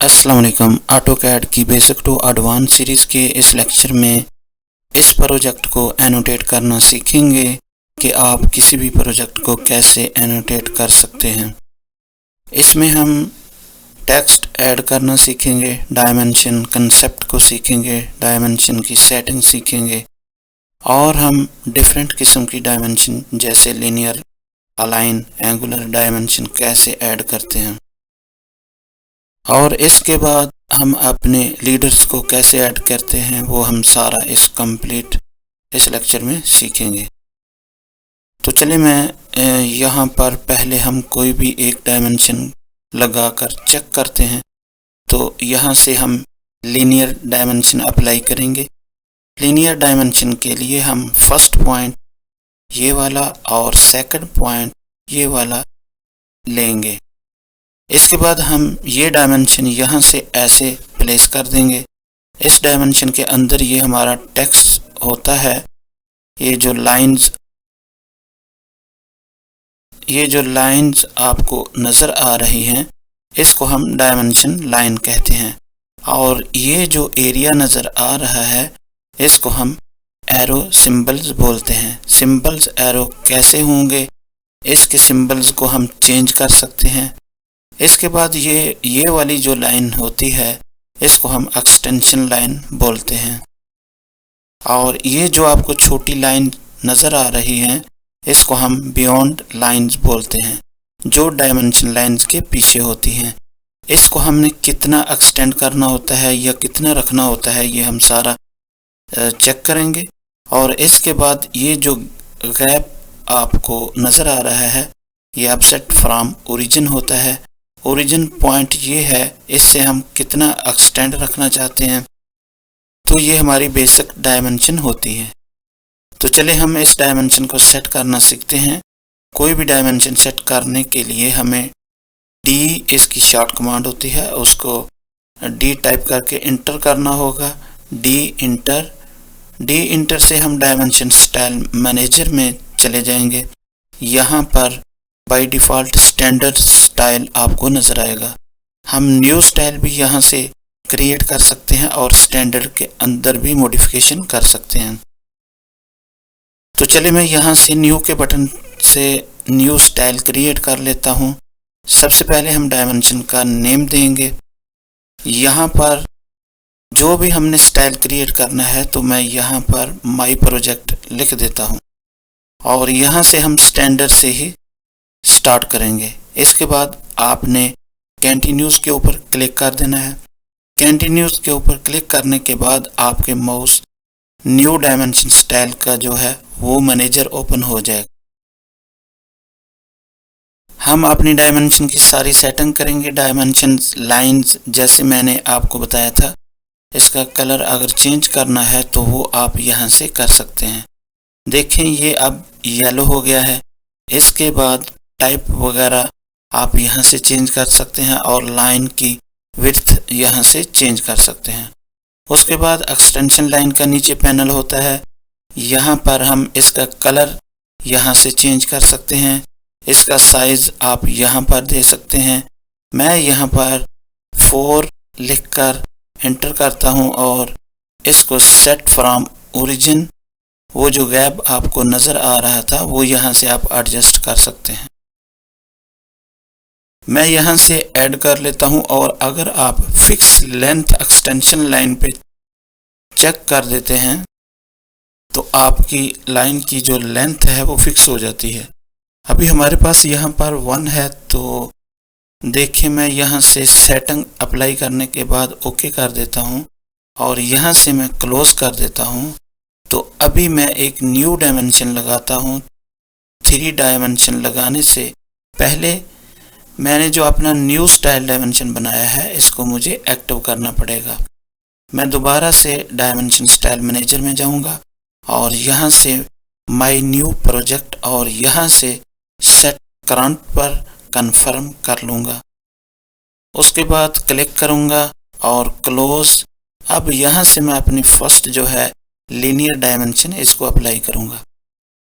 अस्सलाम वालेकुम। ऑटोकैड की बेसिक टू एडवांस सीरीज़ के इस लेक्चर में इस प्रोजेक्ट को एनोटेट करना सीखेंगे कि आप किसी भी प्रोजेक्ट को कैसे एनोटेट कर सकते हैं। इसमें हम टेक्स्ट ऐड करना सीखेंगे, डायमेंशन कंसेप्ट को सीखेंगे, डायमेंशन की सेटिंग सीखेंगे और हम डिफरेंट किस्म की डायमेंशन जैसे लीनियर, अलाइन, एंगुलर डायमेंशन कैसे ऐड करते हैं और इसके बाद हम अपने लीडर्स को कैसे ऐड करते हैं वो हम सारा इस लेक्चर में सीखेंगे। तो चलिए मैं यहाँ पर पहले हम कोई भी एक डायमेंशन लगाकर चेक करते हैं। तो यहाँ से हम लीनियर डायमेंशन अप्लाई करेंगे। लीनियर डायमेंशन के लिए हम फर्स्ट पॉइंट ये वाला और सेकंड पॉइंट ये वाला लेंगे। इसके बाद हम ये डायमेंशन यहाँ से ऐसे प्लेस कर देंगे। इस डायमेंशन के अंदर ये हमारा टेक्स्ट होता है। ये जो लाइंस आपको नज़र आ रही हैं इसको हम डायमेंशन लाइन कहते हैं और ये जो एरिया नज़र आ रहा है इसको हम एरो सिंबल्स बोलते हैं। सिंबल्स एरो कैसे होंगे, इसके सिंबल्स को हम चेंज कर सकते हैं। इसके बाद ये वाली जो लाइन होती है इसको हम एक्सटेंशन लाइन बोलते हैं और ये जो आपको छोटी लाइन नज़र आ रही है इसको हम बियॉन्ड लाइंस बोलते हैं, जो डायमेंशन लाइंस के पीछे होती हैं। इसको हमने कितना एक्सटेंड करना होता है या कितना रखना होता है ये हम सारा चेक करेंगे। और इसके बाद ये जो गैप आपको नज़र आ रहा है ये ऑफसेट फ्रॉम ओरिजिन होता है। ओरिजिन पॉइंट ये है, इससे हम कितना एक्सटेंड रखना चाहते हैं। तो ये हमारी बेसिक डायमेंशन होती है। तो चले हम इस डायमेंशन को सेट करना सीखते हैं। कोई भी डायमेंशन सेट करने के लिए हमें डी इसकी शॉर्ट कमांड होती है, उसको डी टाइप करके इंटर करना होगा। डी इंटर से हम डायमेंशन स्टाइल मैनेजर में चले जाएंगे। यहाँ पर बाय डिफ़ॉल्ट स्टैंडर्ड स्टाइल आपको नज़र आएगा। हम न्यू स्टाइल भी यहाँ से क्रिएट कर सकते हैं और स्टैंडर्ड के अंदर भी मॉडिफिकेशन कर सकते हैं। तो चलिए मैं यहाँ से न्यू के बटन से न्यू स्टाइल क्रिएट कर लेता हूँ। सबसे पहले हम डायमेंशन का नेम देंगे। यहाँ पर जो भी हमने स्टाइल क्रिएट करना है तो मैं यहाँ पर माई प्रोजेक्ट लिख देता हूँ और यहाँ से हम स्टैंडर्ड से ही स्टार्ट करेंगे। इसके बाद आपने कंटिन्यूस के ऊपर क्लिक कर देना है। कंटिन्यूस के ऊपर क्लिक करने के बाद आपके माउस न्यू डायमेंशन स्टाइल का जो है वो मैनेजर ओपन हो जाएगा। हम अपनी डायमेंशन की सारी सेटिंग करेंगे। डायमेंशन लाइंस जैसे मैंने आपको बताया था, इसका कलर अगर चेंज करना है तो वो आप यहाँ से कर सकते हैं। देखें ये अब येलो हो गया है। इसके बाद टाइप वगैरह आप यहाँ से चेंज कर सकते हैं और लाइन की विड्थ यहाँ से चेंज कर सकते हैं। उसके बाद एक्सटेंशन लाइन का नीचे पैनल होता है, यहाँ पर हम इसका कलर यहाँ से चेंज कर सकते हैं। इसका साइज़ आप यहाँ पर दे सकते हैं। मैं यहाँ पर 4 लिखकर एंटर करता हूँ और इसको सेट फ्रॉम ओरिजिन, वो जो गैप आपको नज़र आ रहा था वो यहाँ से आप एडजस्ट कर सकते हैं। मैं यहाँ से ऐड कर लेता हूँ और अगर आप फिक्स लेंथ एक्सटेंशन लाइन पे चेक कर देते हैं तो आपकी लाइन की जो लेंथ है वो फिक्स हो जाती है। अभी हमारे पास यहाँ पर 1 है तो देखिए मैं यहाँ से सेटिंग अप्लाई करने के बाद ओके कर देता हूँ और यहाँ से मैं क्लोज कर देता हूँ। तो अभी मैं एक न्यू डायमेंशन लगाता हूँ। 3 डायमेंशन लगाने से पहले मैंने जो अपना न्यू स्टाइल डायमेंशन बनाया है इसको मुझे एक्टिव करना पड़ेगा। मैं दोबारा से डायमेंशन स्टाइल मैनेजर में जाऊंगा और यहाँ से माय न्यू प्रोजेक्ट और यहाँ से सेट करंट पर कंफर्म कर लूँगा। उसके बाद क्लिक करूँगा और क्लोज। अब यहाँ से मैं अपनी फर्स्ट जो है लीनियर डायमेंशन इसको अप्लाई करूँगा।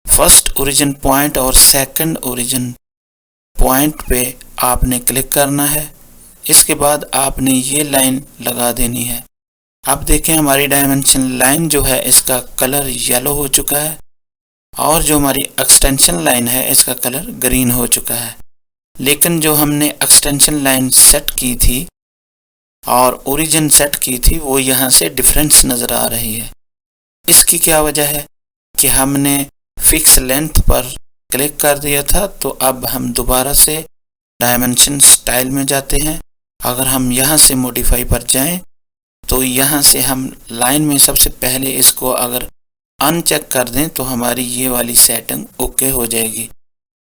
फर्स्ट ओरिजिन पॉइंट और सेकंड ओरिजिन पॉइंट पे आपने क्लिक करना है। इसके बाद आपने ये लाइन लगा देनी है। अब देखें हमारी डायमेंशन लाइन जो है इसका कलर येलो हो चुका है और जो हमारी एक्सटेंशन लाइन है इसका कलर ग्रीन हो चुका है। लेकिन जो हमने एक्सटेंशन लाइन सेट की थी और ओरिजिन सेट की थी वो यहाँ से डिफरेंस नज़र आ रही है। इसकी क्या वजह है कि हमने फिक्स लेंथ पर क्लिक कर दिया था। तो अब हम दोबारा से डायमेंशन स्टाइल में जाते हैं। अगर हम यहाँ से मॉडिफाई पर जाएं तो यहाँ से हम लाइन में सबसे पहले इसको अगर अनचेक कर दें तो हमारी ये वाली सेटिंग ओके हो जाएगी।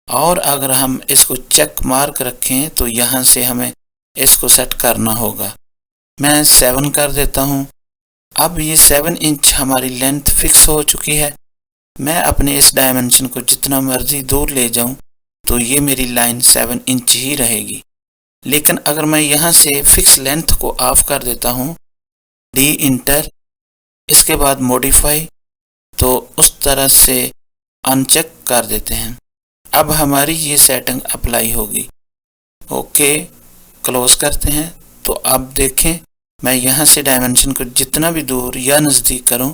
और अगर हम इसको चेक मार्क रखें तो यहाँ से हमें इसको सेट करना होगा। मैं 7 कर देता हूँ। अब ये 7 इंच हमारी लेंथ फिक्स हो चुकी है। मैं अपने इस डायमेंशन को जितना मर्जी दूर ले जाऊं तो ये मेरी लाइन 7 इंच ही रहेगी। लेकिन अगर मैं यहाँ से फिक्स लेंथ को ऑफ कर देता हूँ, डी इंटर, इसके बाद मॉडिफाई, तो उस तरह से अनचेक कर देते हैं। अब हमारी ये सेटिंग अप्लाई होगी। ओके, क्लोज करते हैं। तो अब देखें मैं यहाँ से डायमेंशन को जितना भी दूर या नज़दीक करूँ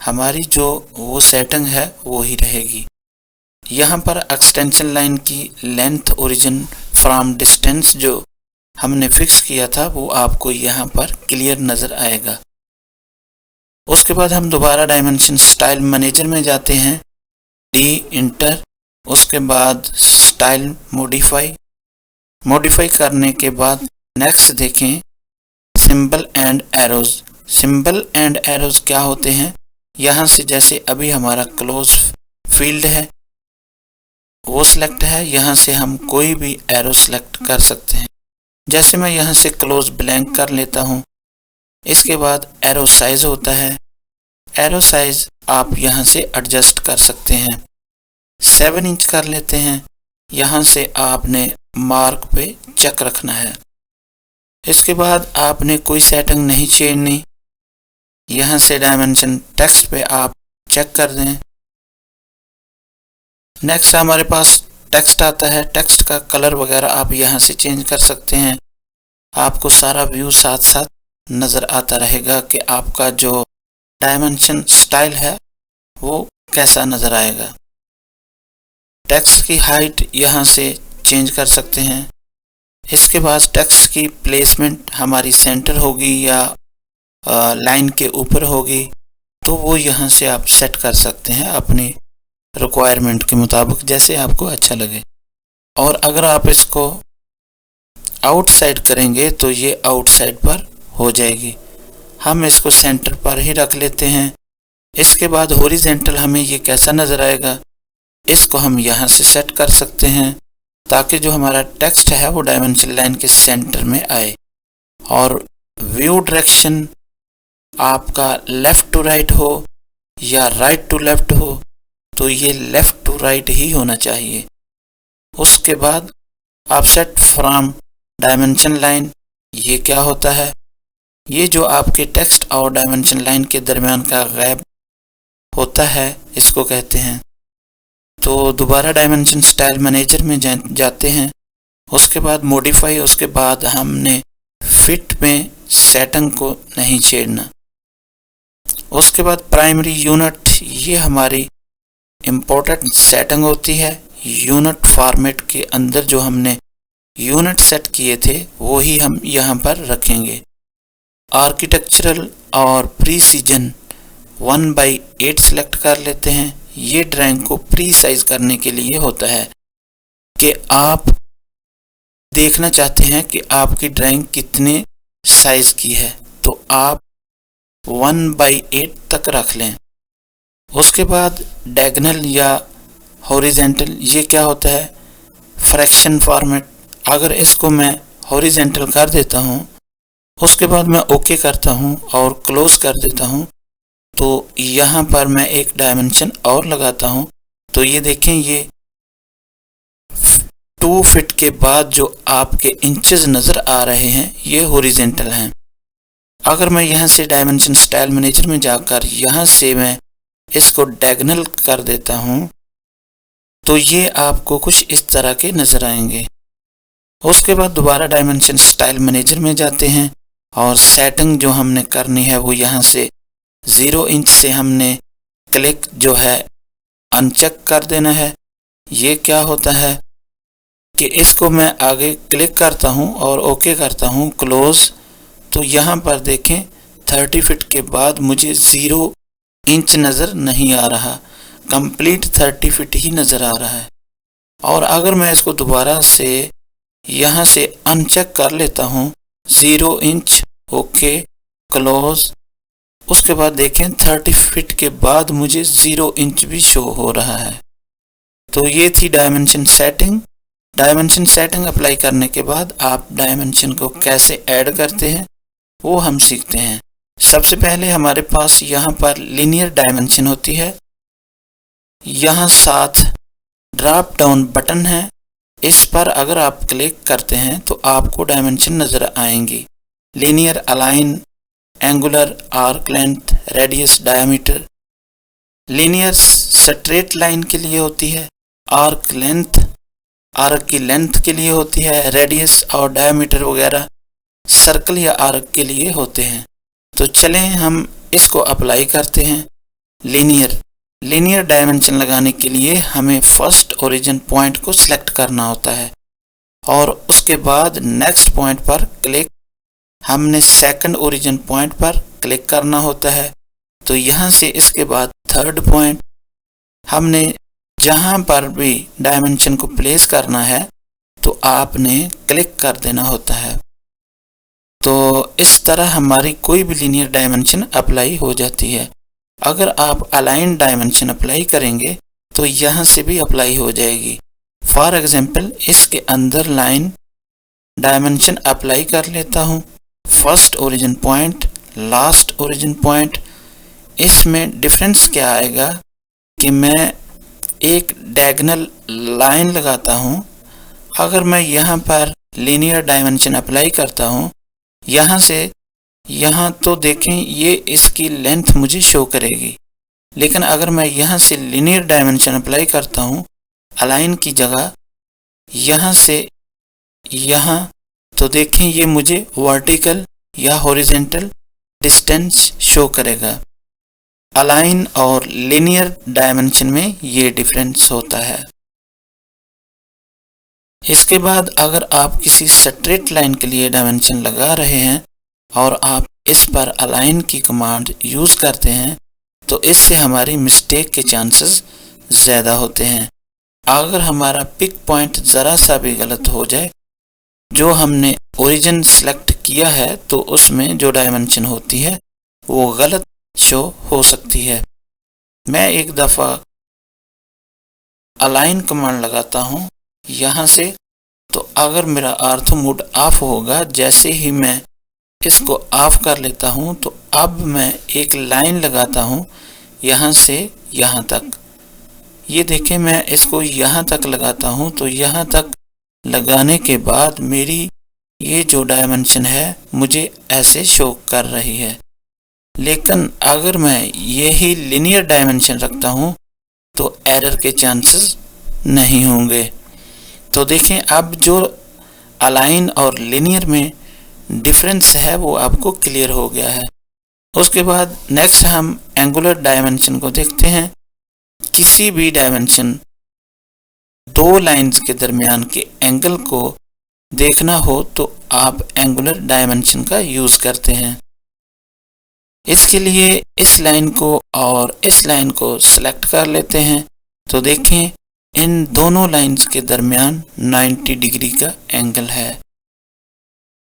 हमारी जो वो सेटिंग है वो ही रहेगी। यहाँ पर एक्सटेंशन लाइन की लेंथ ओरिजिन फ्रॉम डिस्टेंस जो हमने फिक्स किया था वो आपको यहाँ पर क्लियर नज़र आएगा। उसके बाद हम दोबारा डायमेंशन स्टाइल मैनेजर में जाते हैं, डी इंटर, उसके बाद स्टाइल मॉडिफाई करने के बाद नेक्स्ट देखें symbol and arrows. Symbol and arrows क्या होते हैं? यहाँ से जैसे अभी हमारा क्लोज फील्ड है वो सिलेक्ट है, यहाँ से हम कोई भी एरो सिलेक्ट कर सकते हैं। जैसे मैं यहाँ से क्लोज ब्लैंक कर लेता हूँ। इसके बाद एरो साइज होता है। एरो साइज आप यहाँ से एडजस्ट कर सकते हैं। 7 इंच कर लेते हैं। यहाँ से आपने मार्क पे चेक रखना है। इसके बाद आपने कोई सेटिंग नहीं छेड़नी। यहाँ से डायमेंशन टेक्स्ट पे आप चेक कर दें। नेक्स्ट हमारे पास टेक्स्ट आता है। टेक्स्ट का कलर वगैरह आप यहाँ से चेंज कर सकते हैं। आपको सारा व्यू साथ साथ नज़र आता रहेगा कि आपका जो डायमेंशन स्टाइल है वो कैसा नज़र आएगा। टेक्स्ट की हाइट यहाँ से चेंज कर सकते हैं। इसके बाद टेक्स्ट की प्लेसमेंट हमारी सेंटर होगी या लाइन के ऊपर होगी, तो वो यहाँ से आप सेट कर सकते हैं अपनी रिक्वायरमेंट के मुताबिक, जैसे आपको अच्छा लगे। और अगर आप इसको आउटसाइड करेंगे तो ये आउटसाइड पर हो जाएगी। हम इसको सेंटर पर ही रख लेते हैं। इसके बाद हॉरिजॉन्टल हमें ये कैसा नज़र आएगा, इसको हम यहाँ से सेट कर सकते हैं ताकि जो हमारा टेक्स्ट है वो डायमेंशन लाइन के सेंटर में आए। और व्यू डायरेक्शन आपका लेफ़्ट टू राइट हो या राइट टू लेफ़्ट हो, तो ये लेफ़्ट टू राइट ही होना चाहिए। उसके बाद ऑफसेट फ्रॉम डायमेंशन लाइन, ये क्या होता है? ये जो आपके टेक्स्ट और डायमेंशन लाइन के दरमियान का गैप होता है इसको कहते हैं। तो दोबारा डायमेंशन स्टाइल मैनेजर में जाते हैं। उसके बाद मॉडिफाई, उसके बाद हमने फिट में सेटिंग को नहीं छेड़ना। उसके बाद प्राइमरी यूनिट, ये हमारी इम्पोर्टेंट सेटिंग होती है। यूनिट फॉर्मेट के अंदर जो हमने यूनिट सेट किए थे वो ही हम यहाँ पर रखेंगे। आर्किटेक्चरल और प्रीसीजन 1/8 सेलेक्ट कर लेते हैं। ये ड्राइंग को प्री साइज करने के लिए होता है कि आप देखना चाहते हैं कि आपकी ड्राइंग कितने साइज की है, तो आप 1/8 तक रख लें। उसके बाद डायगोनल या हॉरिजॉन्टल, ये क्या होता है? Fraction format. अगर इसको मैं हॉरिजॉन्टल कर देता हूँ, उसके बाद मैं ओके करता हूँ और क्लोज कर देता हूँ, तो यहाँ पर मैं एक डायमेंशन और लगाता हूँ, तो ये देखें ये 2 फीट के बाद जो आपके इंचेस नज़र आ रहे हैं ये हॉरिजॉन्टल हैं। अगर मैं यहाँ से डायमेंशन स्टाइल मैनेजर में जाकर यहाँ से मैं इसको डायगोनल कर देता हूँ, तो ये आपको कुछ इस तरह के नज़र आएंगे। उसके बाद दोबारा डायमेंशन स्टाइल मैनेजर में जाते हैं और सेटिंग जो हमने करनी है वो यहाँ से 0 इंच से हमने क्लिक जो है अनचेक कर देना है। ये क्या होता है कि इसको मैं आगे क्लिक करता हूँ और ओके करता हूँ, क्लोज, तो यहाँ पर देखें 30 फीट के बाद मुझे 0 इंच नज़र नहीं आ रहा, कंप्लीट 30 फीट ही नज़र आ रहा है। और अगर मैं इसको दोबारा से यहाँ से अनचेक कर लेता हूँ 0 इंच, ओके, क्लोज, उसके बाद देखें 30 फीट के बाद मुझे 0 इंच भी शो हो रहा है। तो ये थी dimension setting. Dimension setting apply करने के बाद आप डायमेंशन को कैसे ऐड करते हैं वो हम सीखते हैं। सबसे पहले हमारे पास यहाँ पर लीनियर डायमेंशन होती है, यहाँ साथ ड्रॉप डाउन बटन है, इस पर अगर आप क्लिक करते हैं तो आपको डायमेंशन नज़र आएंगी। Linear, align, angular, arc length, radius, diameter. Linear straight line के लिए होती है, आर्क लेंथ आर्क की लेंथ के लिए होती है, रेडियस और डायमीटर वगैरह सर्कल या आर्क के लिए होते हैं। तो चलें हम इसको अप्लाई करते हैं। लीनियर डायमेंशन लगाने के लिए हमें फर्स्ट ओरिजिन पॉइंट को सिलेक्ट करना होता है और उसके बाद नेक्स्ट पॉइंट पर क्लिक, हमने सेकंड ओरिजिन पॉइंट पर क्लिक करना होता है। तो यहाँ से इसके बाद थर्ड पॉइंट, हमने जहाँ पर भी डायमेंशन को प्लेस करना है तो आपने क्लिक कर देना होता है। तो इस तरह हमारी कोई भी लीनियर डायमेंशन अप्लाई हो जाती है। अगर आप अलाइन डायमेंशन अप्लाई करेंगे तो यहाँ से भी अप्लाई हो जाएगी। फॉर एग्जांपल इसके अंदर लाइन डायमेंशन अप्लाई कर लेता हूँ, first origin point, last origin point. इसमें डिफरेंस क्या आएगा कि मैं एक डायगोनल लाइन लगाता हूँ। अगर मैं यहाँ पर लीनियर डायमेंशन अप्लाई करता हूँ, यहाँ से यहाँ तो देखें ये इसकी लेंथ मुझे शो करेगी, लेकिन अगर मैं यहाँ से लीनियर डायमेंशन अप्लाई करता हूँ अलाइन की जगह, यहाँ से यहाँ, तो देखें ये मुझे वर्टिकल या हॉरिजॉन्टल डिस्टेंस शो करेगा। अलाइन और लीनियर डायमेंशन में ये डिफरेंस होता है। इसके बाद अगर आप किसी स्ट्रेट लाइन के लिए डायमेंशन लगा रहे हैं और आप इस पर अलाइन की कमांड यूज़ करते हैं तो इससे हमारी मिस्टेक के चांसेस ज़्यादा होते हैं। अगर हमारा पिक पॉइंट ज़रा सा भी गलत हो जाए, जो हमने ओरिजिन सेलेक्ट किया है, तो उसमें जो डायमेंशन होती है वो गलत शो हो सकती है। मैं एक दफ़ा अलाइन कमांड लगाता हूँ यहाँ से, तो अगर मेरा आर्थो मोड ऑफ होगा, जैसे ही मैं इसको ऑफ कर लेता हूँ तो अब मैं एक लाइन लगाता हूँ यहाँ से यहाँ तक। ये देखें मैं इसको यहाँ तक लगाता हूँ, तो यहाँ तक लगाने के बाद मेरी ये जो डायमेंशन है मुझे ऐसे शो कर रही है। लेकिन अगर मैं यही लीनियर डायमेंशन रखता हूँ तो एरर के चांसेस नहीं होंगे। तो देखें अब जो अलाइन और लीनियर में डिफरेंस है वो आपको क्लियर हो गया है। उसके बाद नेक्स्ट हम एंगुलर डायमेंशन को देखते हैं। किसी भी डायमेंशन, दो लाइंस के दरमियान के एंगल को देखना हो तो आप एंगुलर डायमेंशन का यूज़ करते हैं। इसके लिए इस लाइन को और इस लाइन को सिलेक्ट कर लेते हैं। तो देखें इन दोनों लाइंस के दरमियान 90 डिग्री का एंगल है।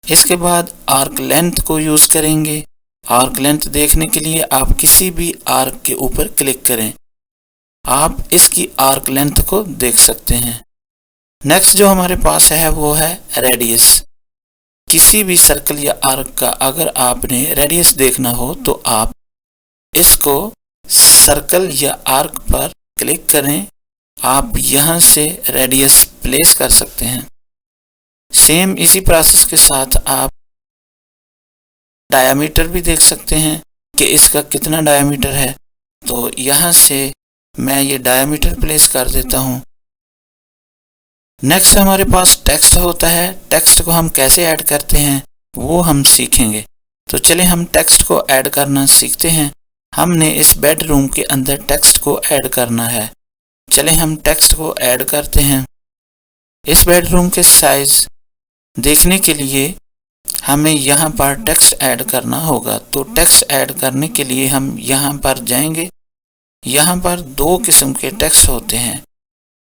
इसके बाद आर्क लेंथ को यूज़ करेंगे। आर्क लेंथ देखने के लिए आप किसी भी आर्क के ऊपर क्लिक करें, आप इसकी आर्क लेंथ को देख सकते हैं। नेक्स्ट जो हमारे पास है वो है रेडियस। किसी भी सर्कल या आर्क का अगर आपने रेडियस देखना हो तो आप इसको सर्कल या आर्क पर क्लिक करें, आप यहाँ से रेडियस प्लेस कर सकते हैं। सेम इसी प्रोसेस के साथ आप डायामीटर भी देख सकते हैं कि इसका कितना डायामीटर है। तो यहाँ से मैं ये डायामीटर प्लेस कर देता हूँ। नेक्स्ट हमारे पास टेक्स्ट होता है। टेक्स्ट को हम कैसे ऐड करते हैं वो हम सीखेंगे। तो चलिए हम टेक्स्ट को ऐड करना सीखते हैं। हमने इस बेडरूम के अंदर टेक्स्ट को ऐड करना है। चलिए हम टेक्स्ट को ऐड करते हैं। इस बेडरूम के साइज देखने के लिए हमें यहाँ पर टेक्स्ट ऐड करना होगा। तो टेक्स्ट ऐड करने के लिए हम यहाँ पर जाएंगे। यहाँ पर दो किस्म के टेक्स्ट होते हैं,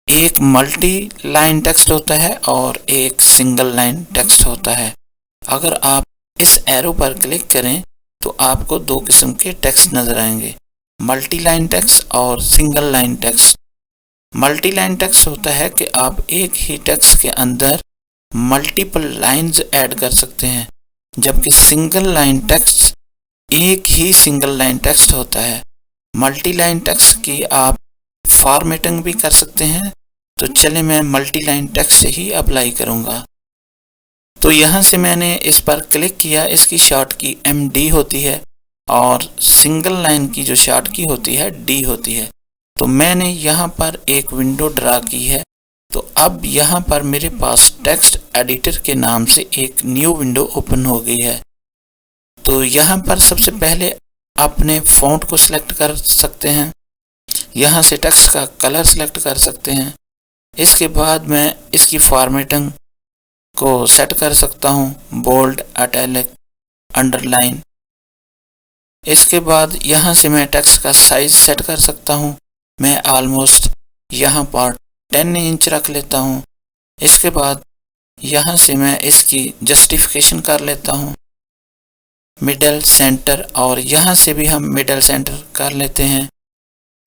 एक मल्टी लाइन टेक्स्ट होता है और एक सिंगल लाइन टेक्स्ट होता है। अगर आप इस एरो पर क्लिक करें तो आपको दो किस्म के टेक्स्ट नजर आएंगे, मल्टी लाइन टेक्स्ट और single line text. Multi line text होता है कि आप एक ही टेक्स्ट के अंदर मल्टीपल लाइंस ऐड कर सकते हैं, जबकि सिंगल लाइन टेक्स्ट एक ही सिंगल लाइन टेक्स्ट होता है। मल्टी लाइन टेक्स्ट की आप फॉर्मेटिंग भी कर सकते हैं। तो चलिए मैं मल्टी लाइन टेक्स्ट ही अप्लाई करूंगा। तो यहाँ से मैंने इस पर क्लिक किया। इसकी शॉर्ट की MD होती है और सिंगल लाइन की जो शॉर्ट की होती है D होती है। तो मैंने यहाँ पर एक विंडो ड्रा की है। तो अब यहाँ पर मेरे पास टेक्स्ट एडिटर के नाम से एक न्यू विंडो ओपन हो गई है। तो यहाँ पर सबसे पहले अपने फ़ॉन्ट को सिलेक्ट कर सकते हैं, यहाँ से टेक्स्ट का कलर सिलेक्ट कर सकते हैं। इसके बाद मैं इसकी फॉर्मेटिंग को सेट कर सकता हूँ, बोल्ड, इटैलिक, अंडरलाइन। इसके बाद यहाँ से मैं टेक्स्ट का साइज सेट कर सकता हूँ। मैं ऑलमोस्ट यहाँ पर 10 इंच रख लेता हूँ। इसके बाद यहाँ से मैं इसकी जस्टिफिकेशन कर लेता हूँ, मिडल, सेंटर, और यहाँ से भी हम मिडल सेंटर कर लेते हैं।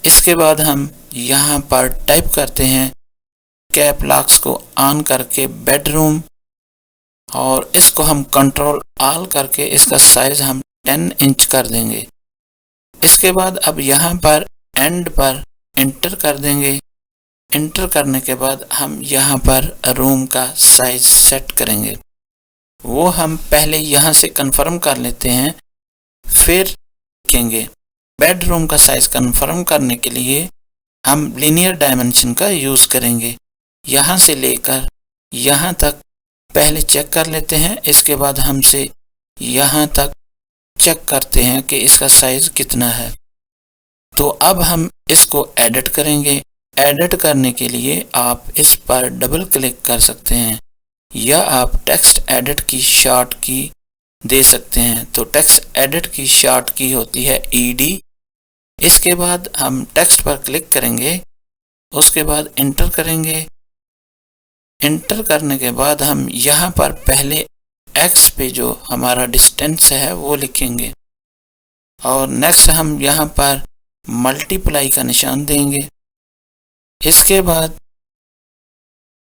इसके बाद हम यहाँ पर टाइप करते हैं कैप लॉक्स को ऑन करके बेडरूम, और इसको हम कंट्रोल ऑल करके इसका साइज हम 10 इंच कर देंगे। इसके बाद अब यहाँ पर एंड पर इंटर कर देंगे। इंटर करने के बाद हम यहाँ पर रूम का साइज सेट करेंगे। वो हम पहले यहाँ से कंफर्म कर लेते हैं, फिर देखेंगे। बेडरूम का साइज कंफर्म करने के लिए हम लीनियर डायमेंशन का यूज़ करेंगे। यहाँ से लेकर यहाँ तक पहले चेक कर लेते हैं। इसके बाद हमसे यहाँ तक चेक करते हैं कि इसका साइज कितना है। तो अब हम इसको एडिट करेंगे। एडिट करने के लिए आप इस पर डबल क्लिक कर सकते हैं या आप टेक्स्ट एडिट की शॉर्ट की दे सकते हैं। तो टेक्स्ट एडिट की शॉर्ट की होती है ED। इसके बाद हम टेक्स्ट पर क्लिक करेंगे, उसके बाद इंटर करेंगे। इंटर करने के बाद हम यहाँ पर पहले X पे जो हमारा डिस्टेंस है वो लिखेंगे और नेक्स्ट हम यहाँ पर मल्टीप्लाई का निशान देंगे। इसके बाद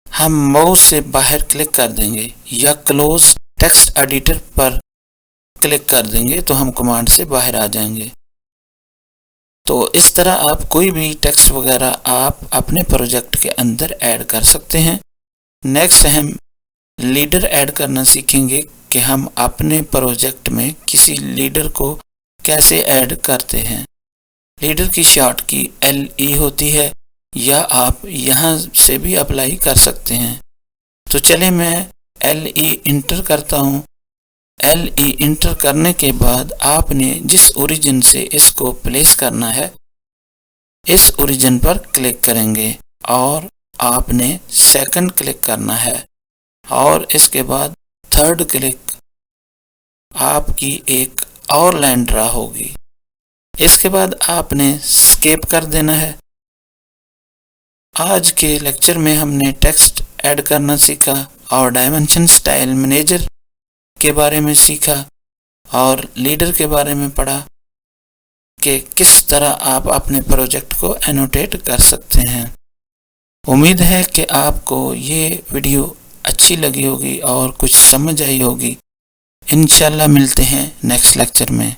हम माउस से बाहर क्लिक कर देंगे या क्लोज टेक्स्ट एडिटर पर क्लिक कर देंगे तो हम कमांड से बाहर आ जाएंगे। तो इस तरह आप कोई भी टेक्स्ट वगैरह आप अपने प्रोजेक्ट के अंदर ऐड कर सकते हैं। नेक्स्ट हम लीडर ऐड करना सीखेंगे कि हम अपने प्रोजेक्ट में किसी लीडर को कैसे ऐड करते हैं। लीडर की शॉर्ट की LE होती है या आप यहाँ से भी अप्लाई कर सकते हैं। तो चलिए मैं LE इंटर करता हूँ। LE इंटर करने के बाद आपने जिस ओरिजिन से इसको प्लेस करना है इस ओरिजिन पर क्लिक करेंगे और आपने सेकंड क्लिक करना है और इसके बाद थर्ड क्लिक आपकी एक और लाइन ड्रा होगी। इसके बाद आपने स्केप कर देना है। आज के लेक्चर में हमने टेक्स्ट ऐड करना सीखा और डायमेंशन स्टाइल मैनेजर के बारे में सीखा और लीडर के बारे में पढ़ा कि किस तरह आप अपने प्रोजेक्ट को एनोटेट कर सकते हैं। उम्मीद है कि आपको ये वीडियो अच्छी लगी होगी और कुछ समझ आई होगी। इंशाल्लाह मिलते हैं नेक्स्ट लेक्चर में।